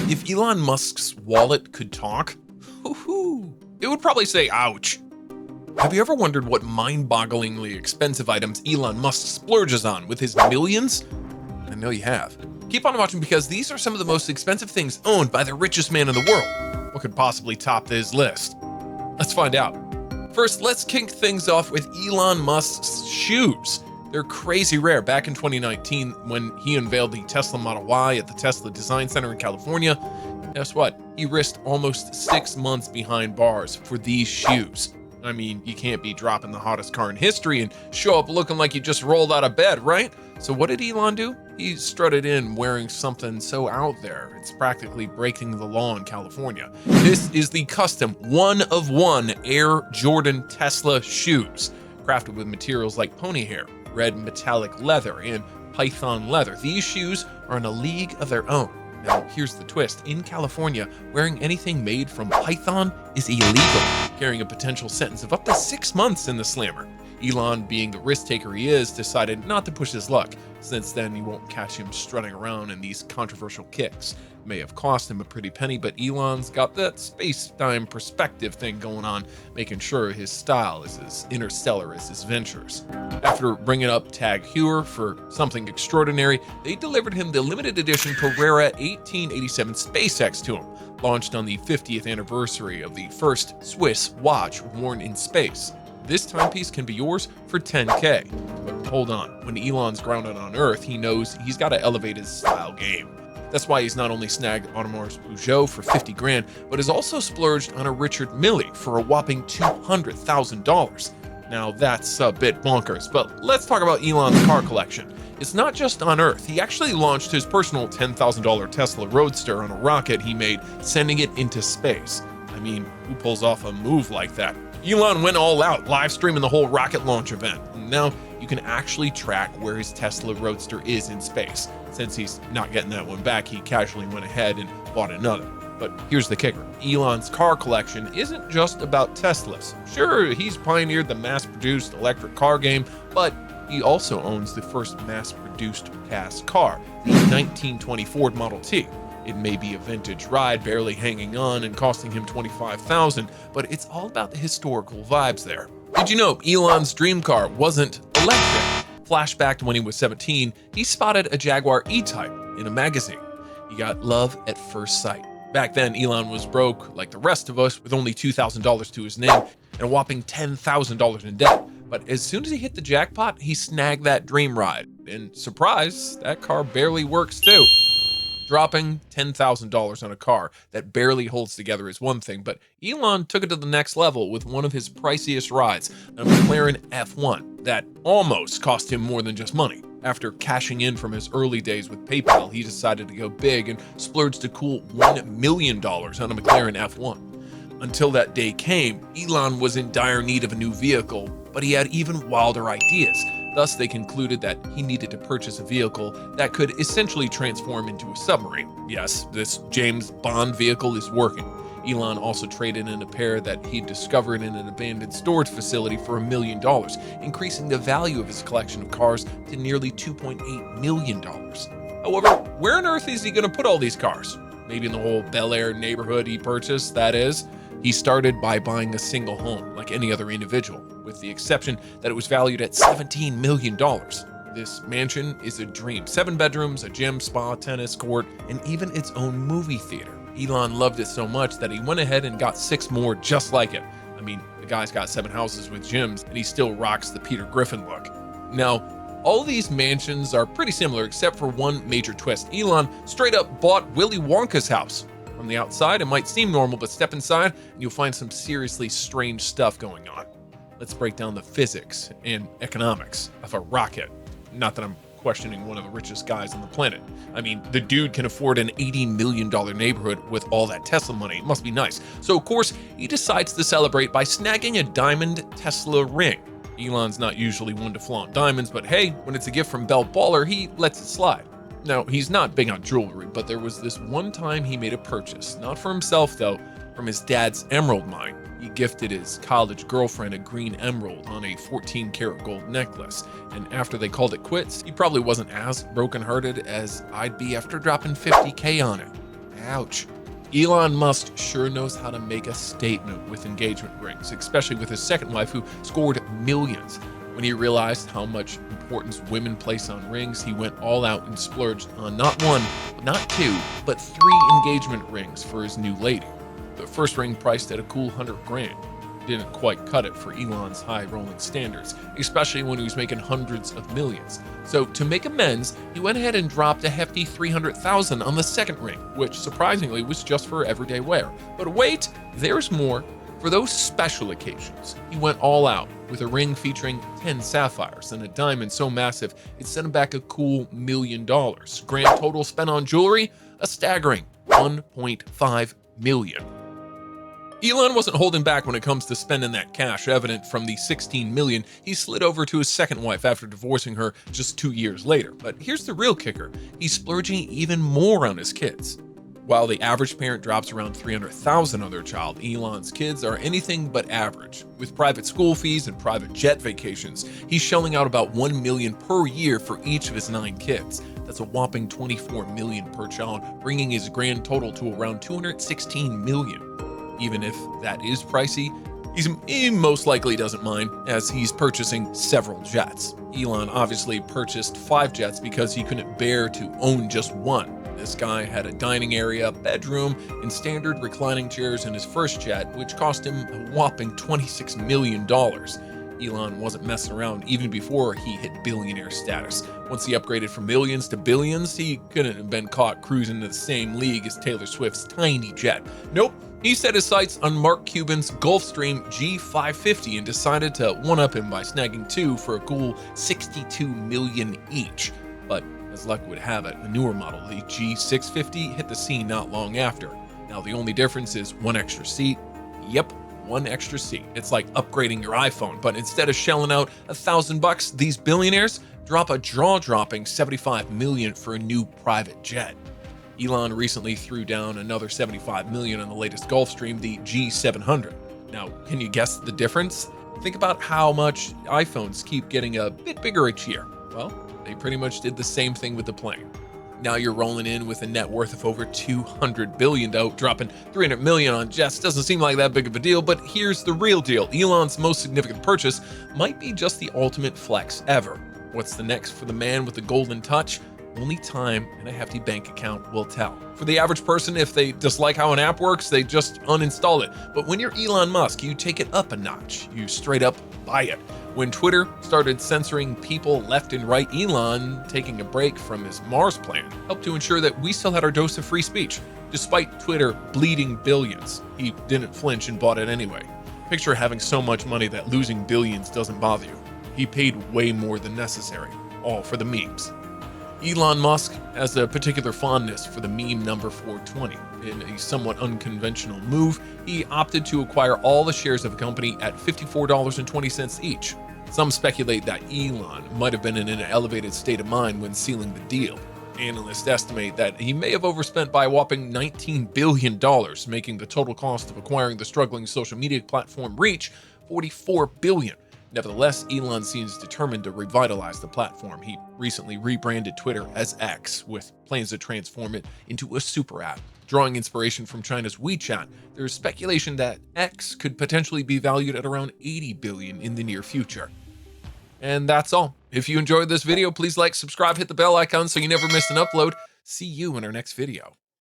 If Elon Musk's wallet could talk, it would probably say ouch. Have you ever wondered what mind-bogglingly expensive items Elon Musk splurges on with his millions? I know you have. Keep on watching because these are some of the most expensive things owned by the richest man in the world. What could possibly top this list? Let's find out. First, let's kick things off with Elon Musk's shoes. They're crazy rare. Back in 2019, when he unveiled the Tesla Model Y at the Tesla Design Center in California, guess what? He risked almost 6 months behind bars for these shoes. I mean, you can't be dropping the hottest car in history and show up looking like you just rolled out of bed, right? So what did Elon do? He strutted in wearing something so out there, it's practically breaking the law in California. This is the custom one-of-one Air Jordan Tesla shoes, crafted with materials like pony hair, red metallic leather, and python leather. These shoes are in a league of their own. Now, here's the twist. In California, wearing anything made from python is illegal, carrying a potential sentence of up to 6 months in the slammer. Elon, being the risk taker he is, decided not to push his luck. Since then, you won't catch him strutting around in these controversial kicks. May have cost him a pretty penny, but Elon's got that space-time perspective thing going on, making sure his style is as interstellar as his ventures. After bringing up Tag Heuer for something extraordinary, they delivered him the limited edition Carrera 1887 SpaceX to him, launched on the 50th anniversary of the first Swiss watch worn in space. This timepiece can be yours for $10K. But hold on, when Elon's grounded on Earth, he knows he's got to elevate his style game. That's why he's not only snagged Audemars Peugeot for 50 grand, but has also splurged on a Richard Mille for a whopping $200,000. Now that's a bit bonkers, but let's talk about Elon's car collection. It's not just on Earth. He actually launched his personal $10,000 Tesla Roadster on a rocket he made, sending it into space. I mean, who pulls off a move like that? Elon went all out, live streaming the whole rocket launch event. And now you can actually track where his Tesla Roadster is in space. Since he's not getting that one back, he casually went ahead and bought another. But here's the kicker. Elon's car collection isn't just about Teslas. Sure, he's pioneered the mass-produced electric car game, but he also owns the first mass-produced cast car, the 1920 Ford Model T. It may be a vintage ride, barely hanging on and costing him $25,000, but it's all about the historical vibes there. Did you know Elon's dream car wasn't electric? Flashback to when he was 17, he spotted a Jaguar E-Type in a magazine. He got love at first sight. Back then, Elon was broke, like the rest of us, with only $2,000 to his name and a whopping $10,000 in debt. But as soon as he hit the jackpot, he snagged that dream ride. And surprise, that car barely works too. Dropping $10,000 on a car that barely holds together is one thing, but Elon took it to the next level with one of his priciest rides, a Mclaren F1, that almost cost him more than just money. After cashing in from his early days with PayPal, he decided to go big and splurged a cool $1 million on a Mclaren F1. Until that day came, Elon was in dire need of a new vehicle, but he had even wilder ideas. Thus, they concluded that he needed to purchase a vehicle that could essentially transform into a submarine. Yes, this James Bond vehicle is working. Elon also traded in a pair that he discovered in an abandoned storage facility for $1 million, increasing the value of his collection of cars to nearly $2.8 million. However, where on earth is he going to put all these cars? Maybe in the whole Bel Air neighborhood he purchased, that is. He started by buying a single home, like any other individual, with the exception that it was valued at $17 million. This mansion is a dream. 7 bedrooms, a gym, spa, tennis court, and even its own movie theater. Elon loved it so much that he went ahead and got 6 more just like it. I mean, the guy's got 7 houses with gyms, and he still rocks the Peter Griffin look. Now, all these mansions are pretty similar except for one major twist. Elon straight up bought Willy Wonka's house. From the outside, it might seem normal, but step inside and you'll find some seriously strange stuff going on. Let's break down the physics and economics of a rocket. Not that I'm questioning one of the richest guys on the planet. I mean, the dude can afford an $80 million neighborhood with all that Tesla money. It must be nice. So, of course, he decides to celebrate by snagging a diamond Tesla ring. Elon's not usually one to flaunt diamonds, but hey, when it's a gift from Belle Baller, he lets it slide. Now, he's not big on jewelry, but there was this one time he made a purchase, not for himself though, from his dad's emerald mine. He gifted his college girlfriend a green emerald on a 14-karat gold necklace, and after they called it quits, he probably wasn't as brokenhearted as I'd be after dropping $50K on it. Ouch. Elon Musk sure knows how to make a statement with engagement rings, especially with his second wife, who scored millions. When he realized how much importance women place on rings, he went all out and splurged on not one, not two, but 3 engagement rings for his new lady. The first ring, priced at a cool 100 grand, didn't quite cut it for Elon's high rolling standards, especially when he was making hundreds of millions. So to make amends, he went ahead and dropped a hefty $300,000 on the second ring, which surprisingly was just for everyday wear. But wait, there's more. For those special occasions, he went all out with a ring featuring 10 sapphires and a diamond so massive it sent him back a cool $1 million. Grand total spent on jewelry, a staggering $1.5 million. Elon wasn't holding back when it comes to spending that cash, evident from the $16 million he slid over to his second wife after divorcing her just 2 years later. But here's the real kicker: he's splurging even more on his kids. While the average parent drops around $300,000 on their child, Elon's kids are anything but average. With private school fees and private jet vacations, he's shelling out about $1 million per year for each of his 9 kids. That's a whopping $24 million per child, bringing his grand total to around $216 million. Even if that is pricey, he most likely doesn't mind, as he's purchasing several jets. Elon obviously purchased 5 jets because he couldn't bear to own just one. This guy had a dining area, bedroom, and standard reclining chairs in his first jet, which cost him a whopping $26 million. Elon wasn't messing around even before he hit billionaire status. Once he upgraded from millions to billions, he couldn't have been caught cruising to the same league as Taylor Swift's tiny jet. Nope, he set his sights on Mark Cuban's Gulfstream G700 and decided to one-up him by snagging 2 for a cool $62 million each. But as luck would have it, a newer model, the G650, hit the scene not long after. Now the only difference is 1 extra seat. Yep, 1 extra seat. It's like upgrading your iPhone, but instead of shelling out $1,000, these billionaires drop a jaw-dropping $75 million for a new private jet. Elon recently threw down another $75 million on the latest Gulfstream, the G700. Now, can you guess the difference? Think about how much iPhones keep getting a bit bigger each year. Well, they pretty much did the same thing with the plane. Now you're rolling in with a net worth of over $200 billion, though dropping $300 million on jets doesn't seem like that big of a deal, but here's the real deal. Elon's most significant purchase might be just the ultimate flex ever. What's the next for the man with the golden touch? Only time and a hefty bank account will tell. For the average person, if they dislike how an app works, they just uninstall it. But when you're Elon Musk, you take it up a notch. You straight up buy it. When Twitter started censoring people left and right, Elon, taking a break from his Mars plan, helped to ensure that we still had our dose of free speech. Despite Twitter bleeding billions, he didn't flinch and bought it anyway. Picture having so much money that losing billions doesn't bother you. He paid way more than necessary, all for the memes. Elon Musk has a particular fondness for the meme number 420. In a somewhat unconventional move, he opted to acquire all the shares of a company at $54.20 each. Some speculate that Elon might have been in an elevated state of mind when sealing the deal. Analysts estimate that he may have overspent by a whopping $19 billion, making the total cost of acquiring the struggling social media platform Reach $44 billion. Nevertheless, Elon seems determined to revitalize the platform. He recently rebranded Twitter as X, with plans to transform it into a super app. Drawing inspiration from China's WeChat, there's speculation that X could potentially be valued at around $80 billion in the near future. And that's all. If you enjoyed this video, please like, subscribe, hit the bell icon so you never miss an upload. See you in our next video.